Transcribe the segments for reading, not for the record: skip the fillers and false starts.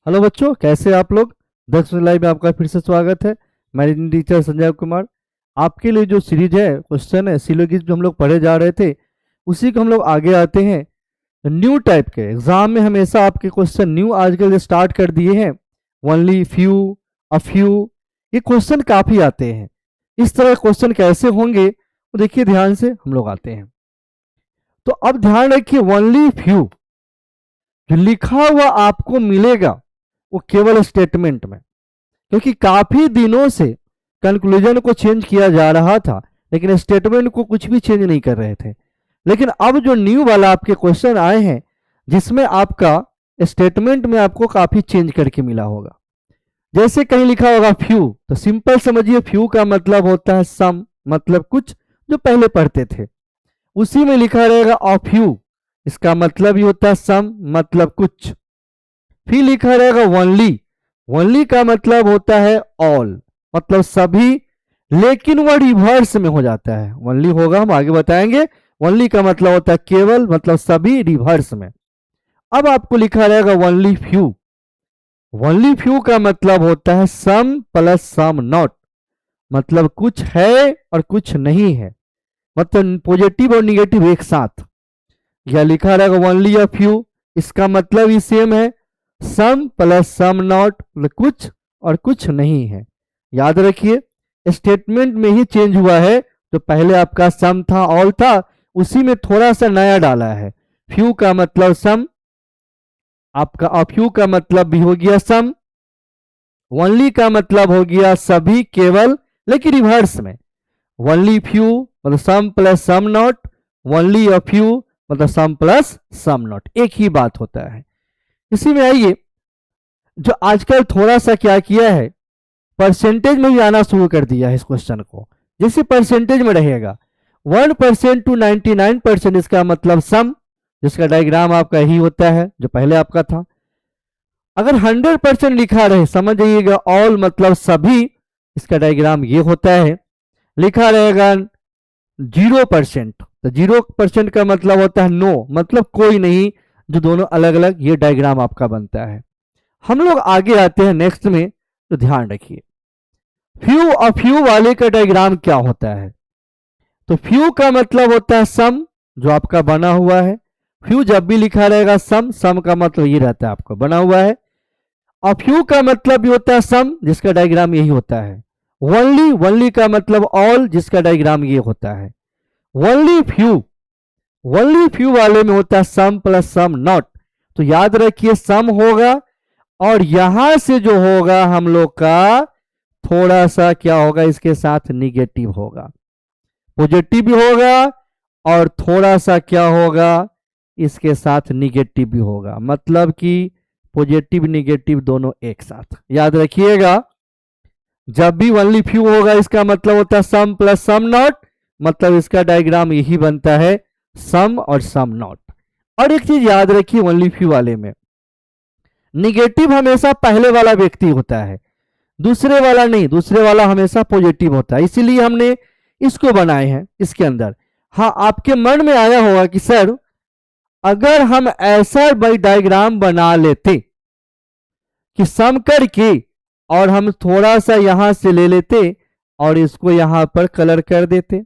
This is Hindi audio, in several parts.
हेलो बच्चों, कैसे आप लोग। दक्ष लाइव में आपका फिर से स्वागत है। मैं टीचर संजय कुमार। आपके लिए जो सीरीज है, क्वेश्चन है, सिलोगिज्म जो हम लोग पढ़े जा रहे थे, उसी को हम लोग आगे आते हैं। न्यू टाइप के एग्जाम में हमेशा आपके क्वेश्चन न्यू आजकल स्टार्ट कर दिए हैं। ओनली फ्यू, अ फ्यू, ये क्वेश्चन काफी आते हैं। इस तरह क्वेश्चन कैसे होंगे वो देखिए ध्यान से हम लोग आते हैं। तो अब ध्यान रखिए, ओनली फ्यू जो लिखा हुआ आपको मिलेगा वो केवल स्टेटमेंट में, क्योंकि काफी दिनों से कंक्लूजन को चेंज किया जा रहा था लेकिन स्टेटमेंट को कुछ भी चेंज नहीं कर रहे थे। लेकिन अब जो न्यू वाला आपके क्वेश्चन आए हैं जिसमें आपका स्टेटमेंट में आपको काफी चेंज करके मिला होगा। जैसे कहीं लिखा होगा फ्यू, तो सिंपल समझिए फ्यू का मतलब होता है सम, मतलब कुछ, जो पहले पढ़ते थे। उसी में लिखा रहेगा अ फ्यू, इसका मतलब ही होता है सम, मतलब कुछ। फिर लिखा रहेगा ओनली, ओनली का मतलब होता है ऑल, मतलब सभी, लेकिन वह रिवर्स में हो जाता है। ओनली होगा, हम आगे बताएंगे। ओनली का मतलब होता है केवल, मतलब सभी, रिवर्स में। अब आपको लिखा रहेगा ओनली फ्यू, ओनली फ्यू का मतलब होता है सम प्लस सम नॉट, मतलब कुछ है और कुछ नहीं है, मतलब पॉजिटिव और निगेटिव एक साथ। या लिखा रहेगा ओनली अ फ्यू, इसका मतलब ही सेम है, सम प्लस सम नॉट, कुछ और कुछ नहीं है। याद रखिए स्टेटमेंट में ही चेंज हुआ है। जो पहले आपका सम था, ऑल था, उसी में थोड़ा सा नया डाला है। फ्यू का मतलब सम, आपका अ फ्यू का मतलब भी हो गया सम, ओनली का मतलब हो गया सभी, केवल, लेकिन रिवर्स में। ओनली फ्यू मतलब some plus some not, only a few मतलब सम प्लस सम नॉट, एक ही बात होता है। इसी में आइए, जो आजकल थोड़ा सा क्या किया है, परसेंटेज में भी आना शुरू कर दिया है इस क्वेश्चन को। जैसे परसेंटेज में रहेगा 1% टू 99%, इसका मतलब सम, जिसका डायग्राम आपका यही होता है जो पहले आपका था। अगर 100% लिखा रहे, समझ जाइएगा ऑल मतलब सभी, इसका डायग्राम ये होता है। लिखा रहेगा 0%, तो 0% का मतलब होता है नो, मतलब कोई नहीं, जो दोनों अलग अलग, ये डायग्राम आपका बनता है। हम लोग आगे आते हैं नेक्स्ट में, तो ध्यान रखिए फ्यू और फ्यू वाले का डायग्राम क्या होता है। तो फ्यू का मतलब होता है सम, जो आपका बना हुआ है। फ्यू जब भी लिखा रहेगा सम, सम का मतलब ये रहता है आपका बना हुआ है। और फ्यू का मतलब भी होता है सम, जिसका डायग्राम यही होता है। ओनली, ओनली का मतलब ऑल, जिसका डायग्राम ये होता है। ओनली फ्यू, ओनली फ्यू वाले में होता है सम प्लस सम नॉट। तो याद रखिए सम होगा और यहां से जो होगा हम लोग का थोड़ा सा क्या होगा, इसके साथ निगेटिव होगा, पॉजिटिव भी होगा और थोड़ा सा क्या होगा, इसके साथ निगेटिव भी होगा, मतलब कि पॉजिटिव निगेटिव दोनों एक साथ। याद रखिएगा जब भी ओनली फ्यू होगा इसका मतलब होता है सम प्लस सम नॉट, मतलब इसका डायग्राम यही बनता है, सम और सम नॉट। और एक चीज याद रखिए ओनली फ्यू वाले में निगेटिव हमेशा पहले वाला व्यक्ति होता है, दूसरे वाला नहीं, दूसरे वाला हमेशा पॉजिटिव होता है, इसीलिए हमने इसको बनाए हैं इसके अंदर। हाँ, आपके मन में आया होगा कि सर अगर हम ऐसा डायग्राम बना लेते कि सम करके और हम थोड़ा सा यहां से ले लेते और इसको यहां पर कलर कर देते,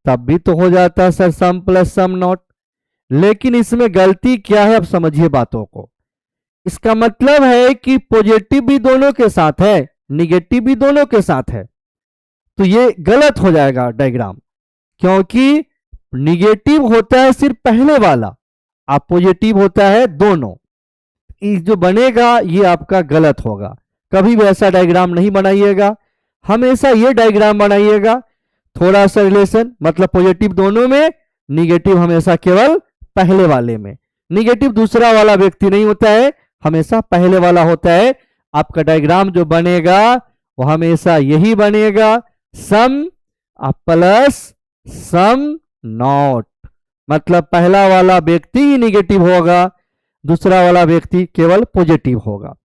तब भी तो हो जाता sir some plus some not. लेकिन इसमें गलती क्या है, अब समझिए बातों को। इसका मतलब है कि पॉजिटिव भी दोनों के साथ है, निगेटिव भी दोनों के साथ है, तो ये गलत हो जाएगा डायग्राम, क्योंकि निगेटिव होता है सिर्फ पहले वाला, आप पॉजिटिव होता है दोनों। जो बनेगा ये आपका गलत होगा। कभी भी ऐसा डायग्राम नहीं बनाइएगा, हमेशा ये डायग्राम बनाइएगा थोड़ा सा रिलेशन, मतलब पॉजिटिव दोनों में, निगेटिव हमेशा केवल पहले वाले में। निगेटिव दूसरा वाला व्यक्ति नहीं होता है, हमेशा पहले वाला होता है। आपका डायग्राम जो बनेगा वो हमेशा यही बनेगा, सम प्लस सम नॉट, मतलब पहला वाला व्यक्ति ही निगेटिव होगा, दूसरा वाला व्यक्ति केवल पॉजिटिव होगा।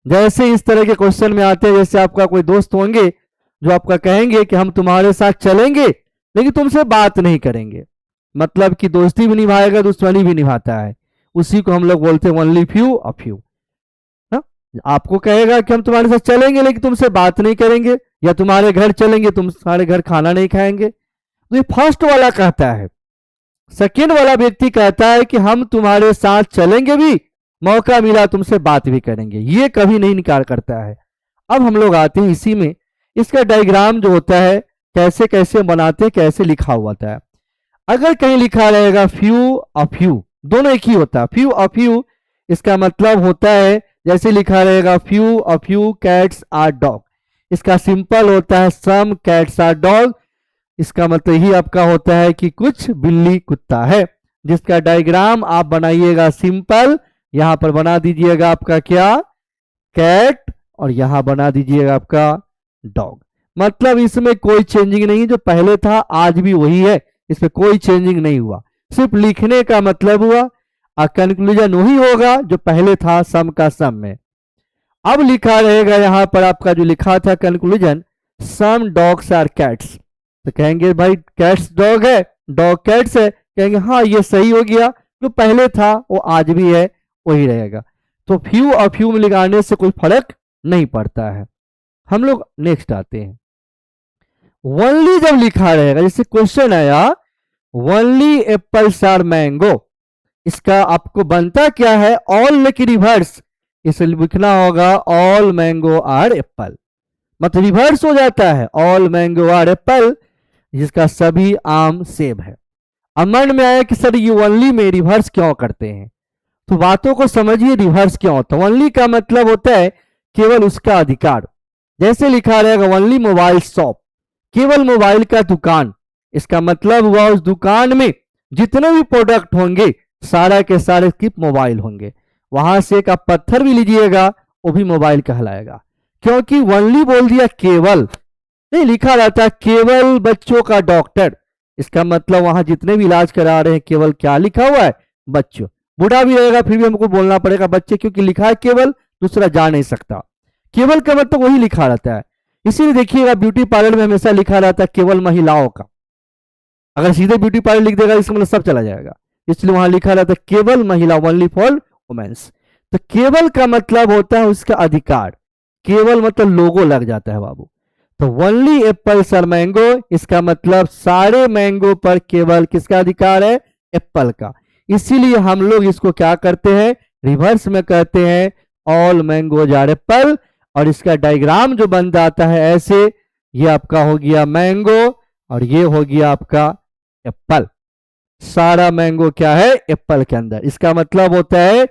जैसे इस तरह के क्वेश्चन में आते हैं, जैसे आपका कोई दोस्त होंगे जो आपका कहेंगे कि हम तुम्हारे साथ चलेंगे लेकिन तुमसे बात नहीं करेंगे, मतलब कि दोस्ती भी निभाएगा दुश्मनी भी निभाता है, उसी को हम लोग बोलते हैं ओनली फ्यू अ फ्यू। आपको कहेगा कि हम तुम्हारे साथ चलेंगे लेकिन तुमसे बात नहीं करेंगे, या तुम्हारे घर चलेंगे तुम्हारे घर खाना नहीं खाएंगे। तो ये फर्स्ट वाला कहता है। सेकेंड वाला व्यक्ति कहता है कि हम तुम्हारे साथ चलेंगे भी, मौका मिला तुमसे बात भी करेंगे, ये कभी नहीं इनकार करता है। अब हम लोग आते हैं इसी में, इसका डायग्राम जो होता है कैसे कैसे बनाते हैं, कैसे लिखा हुआ होता है। अगर कहीं लिखा रहेगा फ्यू अ फ्यू, दोनों एक ही होता है, फ्यू अ फ्यू, इसका मतलब होता है जैसे लिखा रहेगा few a few cats are dog, इसका सिंपल होता है सम कैट्स आर डॉग, इसका मतलब यही आपका होता है कि कुछ बिल्ली कुत्ता है। जिसका डायग्राम आप बनाइएगा सिंपल, यहां पर बना दीजिएगा आपका क्या, कैट, और यहां बना दीजिएगा आपका डॉग। मतलब इसमें कोई चेंजिंग नहीं, जो पहले था आज भी वही है, इसमें कोई चेंजिंग नहीं हुआ, सिर्फ लिखने का मतलब हुआ, और कंक्लूजन वही होगा जो पहले था सम का सम में। अब लिखा रहेगा यहां पर आपका जो लिखा था conclusion, some dogs are cats, तो कहेंगे भाई कैट्स डॉग है, डॉग कैट्स है, कहेंगे हाँ ये सही हो गया, जो पहले था वो आज भी है वही रहेगा। तो फ्यू और फ्यू में लगाने से कोई फर्क नहीं पड़ता है। हम लोग नेक्स्ट आते हैं, ओनली जब लिखा रहेगा, जैसे क्वेश्चन आया ओनली एप्पल्स आर मैंगो, इसका आपको बनता क्या है, ऑल लेकिन रिवर्स, इसे लिखना होगा ऑल मैंगो आर एप्पल, मतलब रिवर्स हो जाता है ऑल मैंगो आर एप्पल, जिसका सभी आम सेब है। अब मन में आया कि सर ये ओनली में रिवर्स क्यों करते हैं, तो बातों को समझिए रिवर्स क्यों होता है। ओनली का मतलब होता है केवल उसका अधिकार, जैसे लिखा रहेगा ओनली मोबाइल शॉप, केवल मोबाइल का दुकान, इसका मतलब हुआ उस दुकान में जितने भी प्रोडक्ट होंगे सारा के सारे सिर्फ मोबाइल होंगे, वहां से एक आप पत्थर भी लीजिएगा वो भी मोबाइल कहलाएगा, क्योंकि ओनली बोल दिया केवल, नहीं लिखा रहता है केवल बच्चों का डॉक्टर, इसका मतलब वहां जितने भी इलाज करा रहे हैं केवल क्या लिखा हुआ है, बच्चों। बूढ़ा भी रहेगा फिर भी हमको बोलना पड़ेगा बच्चे, क्योंकि लिखा है केवल, दूसरा जा नहीं सकता, केवल का मतलब वही लिखा रहता है। इसीलिए देखिएगा ब्यूटी पार्लर में हमेशा लिखा रहता है केवल महिलाओं का, अगर सीधे ब्यूटी पार्लर लिख देगा इसका मतलब सब चला जाएगा, इसलिए वहां लिखा रहता है केवल महिला, ओनली फॉर वुमेन्स। तो केवल का मतलब होता है उसका अधिकार, केवल मतलब लोगो लग जाता है बाबू। तो ओनली एप्पल्स आर मैंगो, इसका मतलब सारे मैंगो पर केवल किसका अधिकार है, एप्पल का। इसीलिए हम लोग इसको क्या करते हैं, रिवर्स में कहते हैं ऑल मैंगोज आर एप्पल, और इसका डायग्राम जो बन जाता है ऐसे, ये आपका हो गया मैंगो और ये हो गया आपका एप्पल, सारा मैंगो क्या है एप्पल के अंदर। इसका मतलब होता है,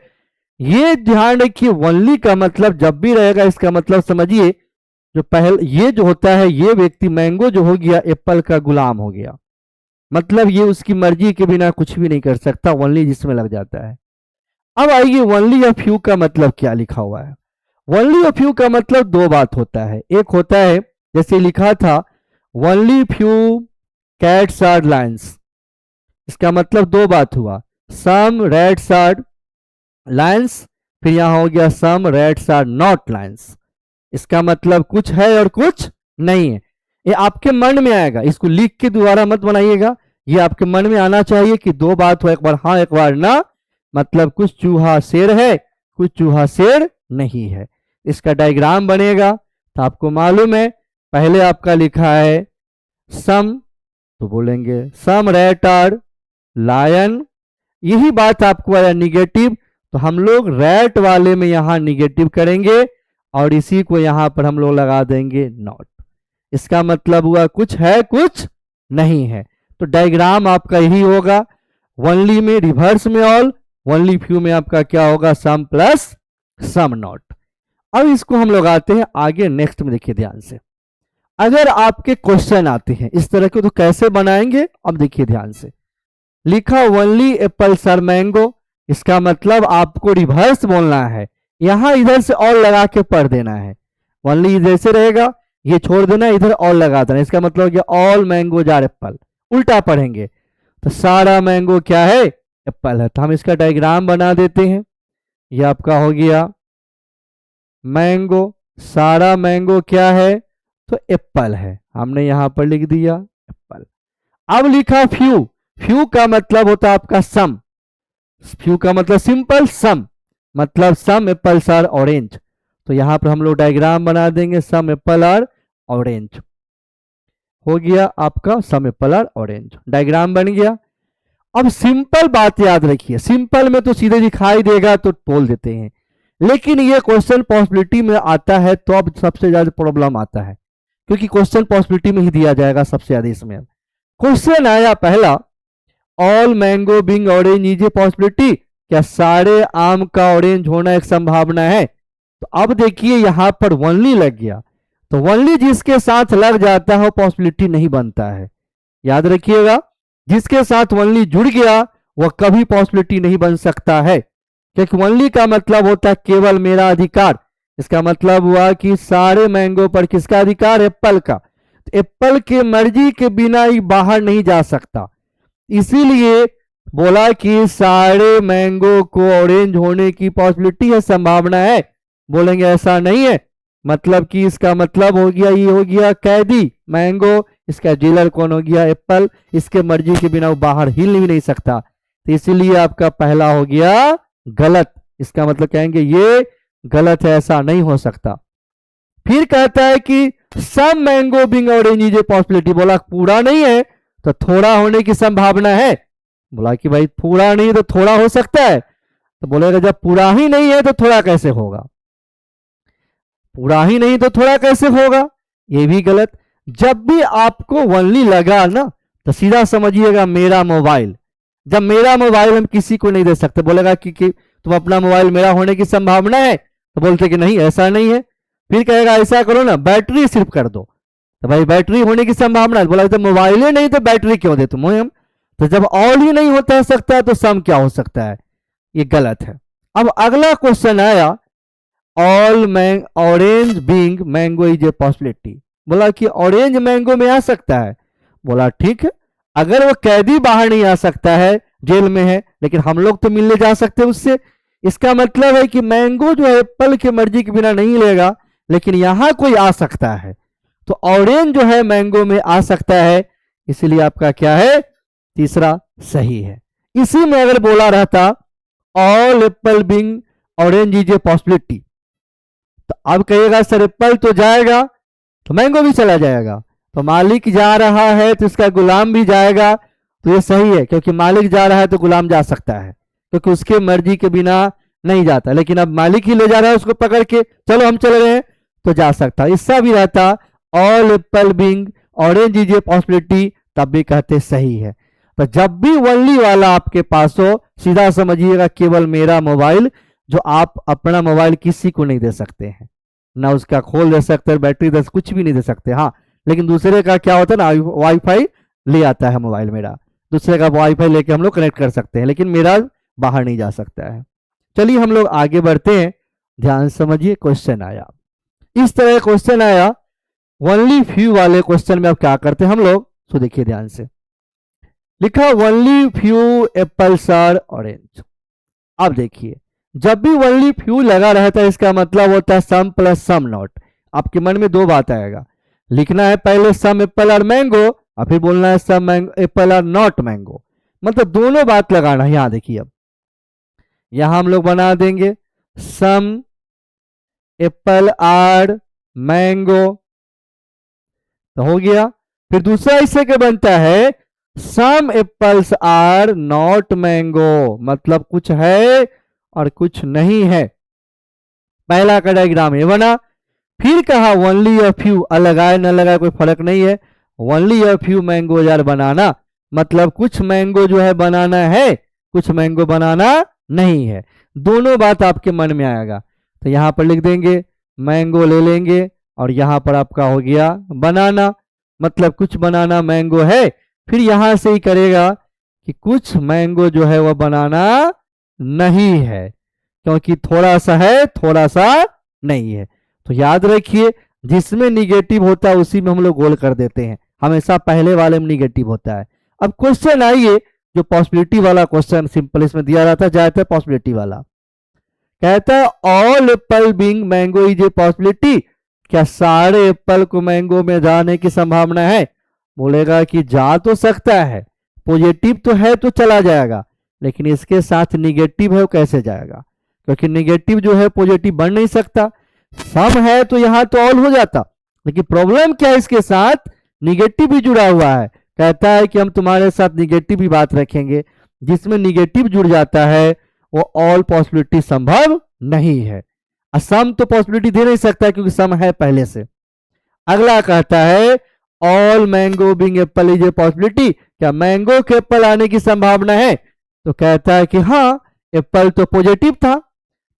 ये ध्यान रखिए ओनली का मतलब जब भी रहेगा इसका मतलब समझिए, जो पहले ये जो होता है ये व्यक्ति मैंगो जो हो गया एप्पल का गुलाम हो गया, मतलब ये उसकी मर्जी के बिना कुछ भी नहीं कर सकता, ओनली जिसमें लग जाता है। अब आइए ओनली या फ्यू का मतलब क्या लिखा हुआ है। ओनली और फ्यू का मतलब दो बात होता है, एक होता है जैसे लिखा था only few cats are lions, इसका मतलब दो बात हुआ, सम रैट्स आर लायंस, फिर यहां हो गया सम रैट्स आर नॉट लायंस, इसका मतलब कुछ है और कुछ नहीं है। ये आपके मन में आएगा, इसको लिख के दोबारा मत बनाइएगा, ये आपके मन में आना चाहिए कि दो बात हो, एक बार हाँ एक बार ना, मतलब कुछ चूहा शेर है कुछ चूहा शेर नहीं है। इसका डायग्राम बनेगा तो आपको मालूम है, पहले आपका लिखा है सम, तो बोलेंगे सम रैट आर लायन, यही बात आपको आया निगेटिव, तो हम लोग रैट वाले में यहां निगेटिव करेंगे और इसी को यहां पर हम लोग लगा देंगे नॉट, इसका मतलब हुआ कुछ है कुछ नहीं है। तो डायग्राम आपका यही होगा, ओनली में रिवर्स में ऑल, ओनली फ्यू में आपका क्या होगा सम प्लस सम नॉट। अब इसको हम लोग आते हैं आगे नेक्स्ट में, देखिए ध्यान से, अगर आपके क्वेश्चन आते हैं इस तरह के तो कैसे बनाएंगे, अब देखिए ध्यान से, लिखा ओनली एप्पल्स आर मैंगो, इसका मतलब आपको रिवर्स बोलना है, यहां इधर से और लगा के पढ़ देना है, ओनली इधर से रहेगा ये छोड़ देना, इधर और लगा देना, इसका मतलब हो गया ऑल मैंगो जार एप्पल, उल्टा पढ़ेंगे तो सारा मैंगो क्या है एप्पल है। तो हम इसका डायग्राम बना देते हैं, ये आपका हो गया मैंगो, सारा मैंगो क्या है तो एप्पल है, हमने यहां पर लिख दिया एप्पल। अब लिखा फ्यू, फ्यू का मतलब होता है आपका सम, फ्यू का मतलब सिंपल सम, मतलब सम एप्पल्स आर ऑरेंज, तो यहाँ पर हम लोग डायग्राम बना देंगे, सम एप्पल आर ऑरेंज। हो गया आपका सम एप्पल आर ऑरेंज, डायग्राम बन गया। अब सिंपल बात याद रखिए, सिंपल में तो सीधे दिखाई देगा तो बोल देते हैं, लेकिन ये क्वेश्चन पॉसिबिलिटी में आता है तो अब सबसे ज्यादा प्रॉब्लम आता है, क्योंकि क्वेश्चन पॉसिबिलिटी में ही दिया जाएगा सबसे ज्यादा। इसमें क्वेश्चन आया पहला, all mango being orange is a possibility, क्या सारे आम का ऑरेंज होना एक संभावना है। तो अब देखिए यहां पर ओनली लग गया, तो ओनली जिसके साथ लग जाता है वो पॉसिबिलिटी नहीं बनता है, याद रखिएगा। जिसके साथ ओनली जुड़ गया वह कभी पॉसिबिलिटी नहीं बन सकता है, क्योंकि ओनली का मतलब होता है केवल मेरा अधिकार। इसका मतलब हुआ कि सारे मैंगो पर किसका अधिकार, एप्पल का। तो एप्पल के मर्जी के बिना ही बाहर नहीं जा सकता, इसीलिए बोला कि सारे मैंगो को ऑरेंज होने की पॉसिबिलिटी है, संभावना है। बोलेंगे ऐसा नहीं है, मतलब कि इसका मतलब हो गया, ये हो गया कैदी मैंगो, इसका जेलर कौन हो गया, एप्पल। इसके मर्जी के बिना वो बाहर हिल ही नहीं सकता, तो इसीलिए आपका पहला हो गया गलत। इसका मतलब कहेंगे ये गलत है, ऐसा नहीं हो सकता। फिर कहता है कि some mango being orange is a possibility, बोला पूरा नहीं है तो थोड़ा होने की संभावना है। बोला कि भाई पूरा नहीं तो थोड़ा हो सकता है, तो बोलेगा जब पूरा ही नहीं है तो थोड़ा कैसे होगा, पूरा ही नहीं तो थोड़ा कैसे होगा, ये भी गलत। जब भी आपको ओनली लगा ना तो सीधा समझिएगा मेरा मोबाइल, जब मेरा मोबाइल हम किसी को नहीं दे सकते, बोलेगा कि तुम अपना मोबाइल मेरा होने की संभावना है, तो बोलते कि नहीं ऐसा नहीं है। फिर कहेगा ऐसा करो ना बैटरी सिर्फ कर दो, तो भाई बैटरी होने की संभावना है, बोला तो मोबाइल ही नहीं तो बैटरी क्यों दे तुम हम। तो जब ऑल ही नहीं होता सकता तो सम क्या हो सकता है, ये गलत है। अब अगला क्वेश्चन आया, all orange being mango is a possibility, बोला कि ऑरेंज मैंगो में आ सकता है। बोला ठीक है, अगर वो कैदी बाहर नहीं आ सकता है, जेल में है, लेकिन हम लोग तो मिलने जा सकते हैं उससे। इसका मतलब है कि मैंगो जो है एप्पल की मर्जी के बिना नहीं लेगा, लेकिन यहां कोई आ सकता है, तो ऑरेंज जो है मैंगो में आ सकता है, इसलिए आपका क्या है, तीसरा सही है। इसी में अगर बोला रहता all Apple being orange is a possibility, तो अब कहिएगा सर एप्पल तो जाएगा तो मैंगो भी चला जाएगा, तो मालिक जा रहा है तो इसका गुलाम भी जाएगा, तो ये सही है, क्योंकि मालिक जा रहा है तो गुलाम जा सकता है, क्योंकि उसके मर्जी के बिना नहीं जाता। लेकिन अब मालिक ही ले जा रहा है उसको पकड़ के, चलो हम चल रहे हैं, तो जा सकता। इससे भी रहता all Apple being orange is a possibility, तब भी कहते सही है। तो जब भी ओनली वाला आपके पास हो, सीधा समझिएगा केवल मेरा मोबाइल, जो आप अपना मोबाइल किसी को नहीं दे सकते हैं, ना उसका खोल दे सकते, बैटरी दे, कुछ भी नहीं दे सकते। हाँ, लेकिन दूसरे का क्या होता है ना, वाईफाई ले आता है मोबाइल मेरा, दूसरे का वाईफाई लेके हम लोग कनेक्ट कर सकते हैं, लेकिन मेरा बाहर नहीं जा सकता है। चलिए हम लोग आगे बढ़ते हैं, ध्यान समझिए। क्वेश्चन आया इस तरह, क्वेश्चन आया ओनली फ्यू वाले क्वेश्चन में अब क्या करते हैं हम लोग, तो देखिए ध्यान से, लिखा only few apples are orange. अब देखिए जब भी ओनली फ्यू लगा रहता है, इसका मतलब होता है सम प्लस सम नॉट। आपके मन में दो बात आएगा, लिखना है पहले सम एप्पल आर मैंगो और फिर बोलना है सम एप्पल आर नॉट मैंगो, मतलब दोनों बात लगाना। यहां देखिए, अब यहां हम लोग बना देंगे सम एप्पल आर मैंगो, तो हो गया। फिर दूसरा इससे क्या बनता है, सम एप्पल्स आर नॉट मैंगो, मतलब कुछ है और कुछ नहीं है। पहला का डायग्राम ये बना। फिर कहा ओनली अ फ्यू, लगाए न लगाए कोई फर्क नहीं है, ओनली अ फ्यू मैंगो यार बनाना, मतलब कुछ मैंगो जो है बनाना है, कुछ मैंगो बनाना नहीं है। दोनों बात आपके मन में आएगा, तो यहां पर लिख देंगे मैंगो ले लेंगे, और यहां पर आपका हो गया बनाना, मतलब कुछ बनाना मैंगो है। फिर यहां से ही करेगा कि कुछ मैंगो जो है वह बनाना नहीं है, क्योंकि थोड़ा सा है थोड़ा सा नहीं है। तो याद रखिए जिसमें निगेटिव होता है उसी में हम लोग गोल कर देते हैं, हमेशा पहले वाले में निगेटिव होता है। अब क्वेश्चन आइए, जो पॉसिबिलिटी वाला क्वेश्चन सिंपल इसमें दिया रहता है, जाता है पॉसिबिलिटी वाला। कहता है all Apple being mango is a possibility, क्या सारे एप्पल को मैंगो में जाने की संभावना है। बोलेगा कि जा तो सकता है, पॉजिटिव तो है तो चला जाएगा, लेकिन इसके साथ निगेटिव है वो कैसे जाएगा, क्योंकि निगेटिव जो है पॉजिटिव बन नहीं सकता। सम है तो यहां तो ऑल हो जाता, लेकिन प्रॉब्लम क्या है, इसके साथ निगेटिव भी जुड़ा हुआ है। कहता है कि हम तुम्हारे साथ निगेटिव भी बात रखेंगे, जिसमें निगेटिव जुड़ जाता है वो ऑल पॉसिबिलिटी संभव नहीं है। सम तो पॉसिबिलिटी दे नहीं सकता क्योंकि सम है पहले से। अगला कहता है all mango being apple is a possibility, क्या मैंगो के एप्पल आने की संभावना है? तो कहता है कि हाँ, एप्पल तो पॉजिटिव था।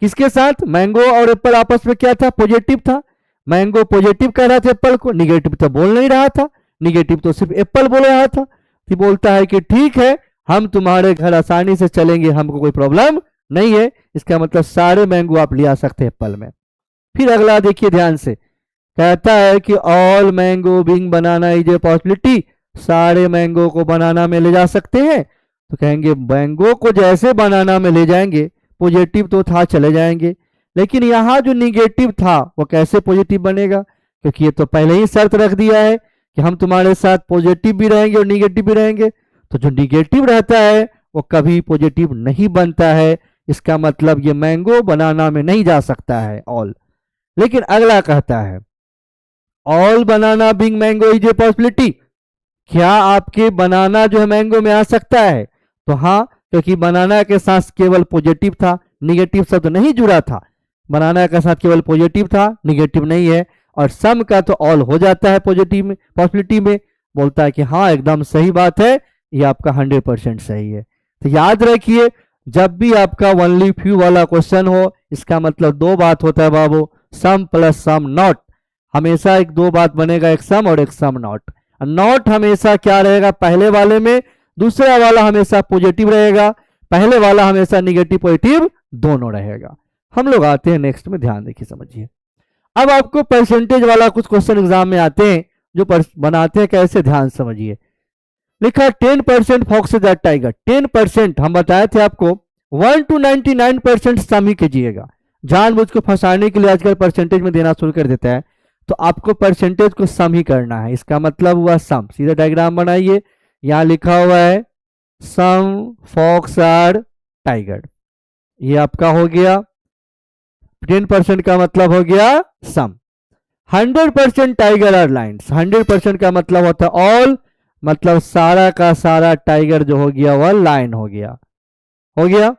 किसके साथ? मैंगो और एप्पल आपस में क्या था? पॉजिटिव था। मैंगो पॉजिटिव कह रहा था एप्पल को, निगेटिव तो बोल नहीं रहा था, निगेटिव तो सिर्फ एप्पल बोल रहा था। तो बोलता है कि ठीक है, हम तुम्हारे घर आसानी से चलेंगे, हमको कोई प्रॉब्लम नहीं है। इसका मतलब सारे मैंगो आप ले आ सकते हैं एप्पल में। फिर अगला देखिए ध्यान से, कहता है कि all mango being banana is a possibility, सारे मैंगो को बनाना में ले जा सकते हैं। तो कहेंगे मैंगो को जैसे बनाना में ले जाएंगे, पॉजिटिव तो था, चले जाएंगे, लेकिन यहाँ जो निगेटिव था वो कैसे पॉजिटिव बनेगा? क्योंकि ये तो पहले ही शर्त रख दिया है कि हम तुम्हारे साथ पॉजिटिव भी रहेंगे और निगेटिव भी रहेंगे। तो जो निगेटिव रहता है वो कभी पॉजिटिव नहीं बनता है। इसका मतलब ये मैंगो बनाना में नहीं जा सकता है ऑल। लेकिन अगला कहता है all banana being mango is a possibility, क्या आपके बनाना जो है मैंगो में आ सकता है? तो हाँ, क्योंकि बनाना के साथ केवल पॉजिटिव था, निगेटिव शब्द नहीं जुड़ा था। बनाना के साथ केवल पॉजिटिव था, निगेटिव नहीं है। और सम का तो ऑल हो जाता है पॉजिटिव में, पॉसिबिलिटी में। बोलता है कि हाँ एकदम सही बात है, ये आपका 100% सही है। तो याद रखिए, जब भी आपका ओनली फ्यू वाला क्वेश्चन हो, इसका मतलब दो बात होता है बाबू, सम प्लस सम नॉट। हमेशा एक दो बात बनेगा, एक सम और एक सम नॉट। नॉट हमेशा क्या रहेगा? पहले वाले में, दूसरा वाला हमेशा पॉजिटिव रहेगा, पहले वाला हमेशा निगेटिव पॉजिटिव दोनों रहेगा। हम लोग आते हैं नेक्स्ट में, ध्यान देखिए समझिए। अब आपको परसेंटेज वाला कुछ क्वेश्चन एग्जाम में आते हैं जो बनाते हैं कैसे, ध्यान समझिए। लिखा 10% फॉक्सेज एट टाइगर। 10% हम बताए थे आपको, 1 to 99% सम ही कीजिएगा। जानबूझ को फंसाने के लिए आजकल परसेंटेज में देना शुरू कर देता है, तो आपको परसेंटेज को सम ही करना है। इसका मतलब हुआ सम। सीधा डायग्राम बनाइए, यहां लिखा हुआ है सम फॉक्स आर टाइगर, ये आपका हो गया। 10% का मतलब हो गया सम। 100% टाइगर आर लाइन्स, 100% का मतलब होता है ऑल, मतलब सारा का सारा टाइगर जो हो गया वह लाइन हो गया, हो गया।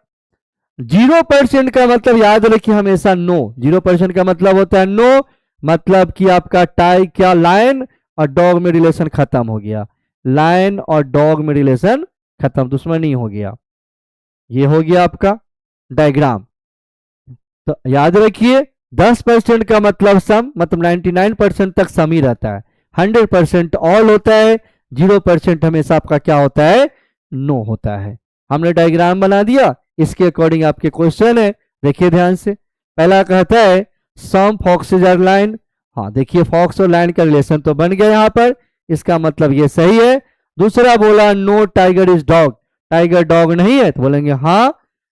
0% का मतलब याद रखिए हमेशा नो। 0% का मतलब होता है नो, मतलब कि आपका क्या लाइन और डॉग में रिलेशन खत्म हो गया, लाइन और डॉग में रिलेशन खत्म, दुश्मनी हो गया। ये हो गया आपका डायग्राम। तो याद रखिए 10% का मतलब सम, मतलब 99% तक सम ही रहता है। 100% ऑल होता है, 0% हमेशा आपका क्या होता है? नो होता है। हमने डायग्राम बना दिया, इसके अकॉर्डिंग आपके क्वेश्चन है, देखिए ध्यान से। पहला कहता है सम फॉक्सेज आर लाइन। हाँ देखिए, फॉक्स और लाइन का रिलेशन तो बन गया यहाँ पर, इसका मतलब ये सही है। दूसरा बोला no tiger is dog, tiger dog नहीं है, तो बोलेंगे हाँ,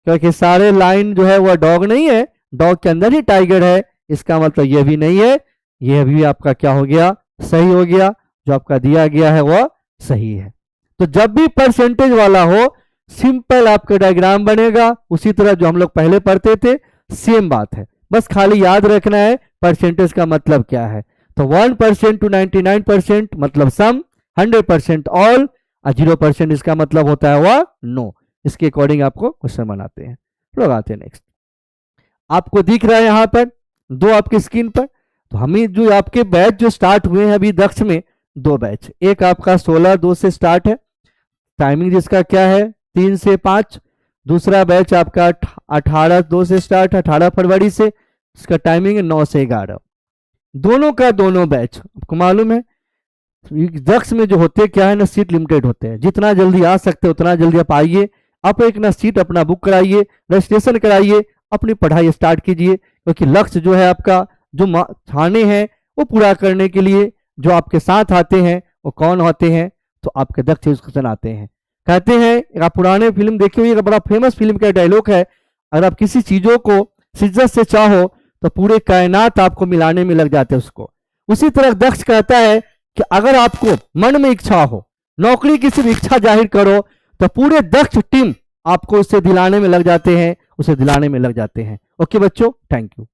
क्योंकि सारे लाइन जो है वह डॉग नहीं है, डॉग के अंदर ही टाइगर है, इसका मतलब ये भी नहीं है। यह भी आपका क्या हो गया? सही हो गया, जो आपका दिया गया है वह सही है। तो जब भी परसेंटेज वाला हो, सिंपल आपका डायग्राम बनेगा, उसी तरह जो हम लोग पहले पढ़ते थे, सेम बात है। बस खाली याद रखना है परसेंटेज का मतलब क्या है। तो 1% to 99% मतलब सम, 100% ऑल, और 0% इसका मतलब होता है वह नो। इसके अकॉर्डिंग आपको क्वेश्चन बनाते हैं। लोग आते हैं नेक्स्ट। आपको दिख रहा है यहाँ पर दो आपकी स्क्रीन पर, तो हमें जो आपके बैच जो स्टार्ट हुए हैं अभी दक्ष में, दो बैच, एक आपका 16/2 से स्टार्ट है, टाइमिंग जिसका क्या है 3 से 5। दूसरा बैच आपका 18/2 से स्टार्ट है, 18 फरवरी से, इसका टाइमिंग है 9 से 11। दोनों का दोनों बैच आपको मालूम है दक्ष में जो होते क्या है ना, सीट लिमिटेड होते हैं। जितना जल्दी आ सकते हैं उतना जल्दी आप आइए, आप एक ना सीट अपना बुक कराइए, रजिस्ट्रेशन कराइए, अपनी पढ़ाई स्टार्ट कीजिए। क्योंकि लक्ष्य जो है आपका, जो ठाने हैं वो पूरा करने के लिए जो आपके साथ आते हैं वो कौन होते हैं? तो आपके दक्ष क्वेश्चन आते हैं। कहते हैं, आप पुराने फिल्म देखे हुए, बड़ा फेमस फिल्म का डायलॉग है, अगर आप किसी चीजों को शिद्दत से चाहो तो पूरे कायनात आपको मिलाने में लग जाते हैं उसको। उसी तरह दक्ष कहता है कि अगर आपको मन में इच्छा हो, नौकरी की सिर्फ इच्छा जाहिर करो, तो पूरे दक्ष टीम आपको उससे दिलाने में लग जाते हैं, उसे दिलाने में लग जाते हैं। ओके बच्चों, थैंक यू।